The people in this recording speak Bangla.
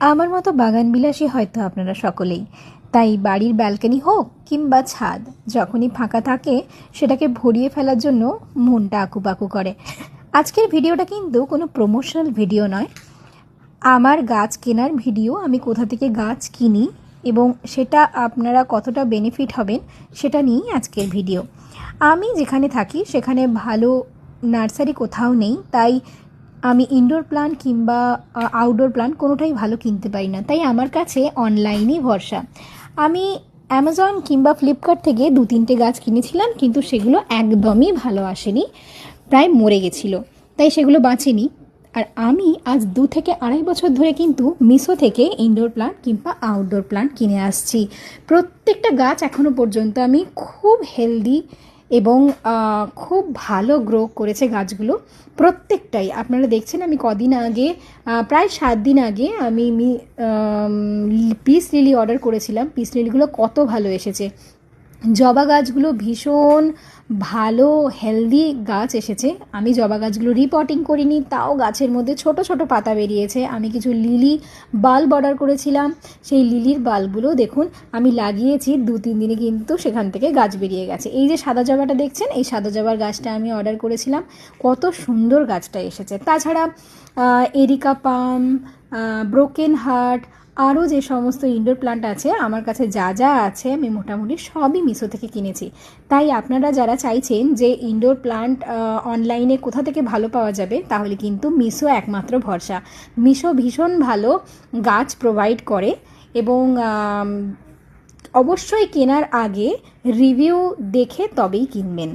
আমার মতো বাগানবিলাসী হয়তো আপনারা সকলেই। তাই বাড়ির ব্যালকনি হোক কিংবা ছাদ, যখনই ফাঁকা থাকে সেটাকে ভরিয়ে ফেলার জন্য মনটা আকুপাকু করে। আজকের ভিডিওটা কিন্তু কোনো প্রমোশনাল ভিডিও নয়, আমার গাছ কেনার ভিডিও। আমি কোথা থেকে গাছ কিনি এবং সেটা আপনারা কতটা বেনিফিট হবেন সেটা নিয়েই আজকের ভিডিও। আমি যেখানে থাকি সেখানে ভালো নার্সারি কোথাও নেই, তাই আমি ইনডোর প্লান্ট কিংবা আউটডোর প্লান্ট কোনোটাই ভালো কিনতে পারি না, তাই আমার কাছে অনলাইনই ভরসা। আমি অ্যামাজন কিংবা ফ্লিপকার্ট থেকে 2-3টে গাছ কিনেছিলাম, কিন্তু সেগুলো একদমই ভালো আসেনি, প্রায় মরে গেছিলো, তাই সেগুলো বাঁচেনি। আর আমি আজ 2 থেকে আড়াই বছর ধরে কিন্তু মিশো থেকে ইনডোর প্লান্ট কিংবা আউটডোর প্লান্ট কিনে আসছি। প্রত্যেকটা গাছ এখনও পর্যন্ত আমি খুব হেলদি এবং খুব ভালো গ্রো করেছে গাছগুলো প্রত্যেকটাই। আপনারা দেখছেন আমি কদিন আগে, প্রায় 7 দিন আগে আমি পিস লিলি অর্ডার করেছিলাম। পিস লিলিগুলো কত ভালো এসেছে। জবা গাছগুলো ভীষণ ভালো হেলদি গাছ এসেছে। আমি জবা গাছগুলো রিপটিং করিনি, তাও গাছের মধ্যে ছোট ছোট পাতা বেরিয়েছে। আমি কিছু লিলি বাল্ব অর্ডার করেছিলাম, সেই লিলির বাল্বগুলো দেখুন আমি লাগিয়েছি 2-3 দিনে কিন্তু সেখান থেকে গাছ বেরিয়ে গেছে। এই যে সাদা জবাটা দেখছেন, এই সাদা জবার গাছটা আমি অর্ডার করেছিলাম, কত সুন্দর গাছটা এসেছে। তাছাড়া এরিকা পাম, ব্রোকেন হার্ট, আরও যে সমস্ত ইনডোর প্লান্ট আছে আমার কাছে যা যা আছে আমি মোটামুটি সবই মিশো থেকে কিনেছি। তাই আপনারা যারা চাইছেন যে ইনডোর প্লান্ট অনলাইনে কোথা থেকে ভালো পাওয়া যাবে, তাহলে কিন্তু মিশো একমাত্র ভরসা। মিশো ভীষণ ভালো গাছ প্রোভাইড করে এবং অবশ্যই কেনার আগে রিভিউ দেখে তবেই কিনবেন।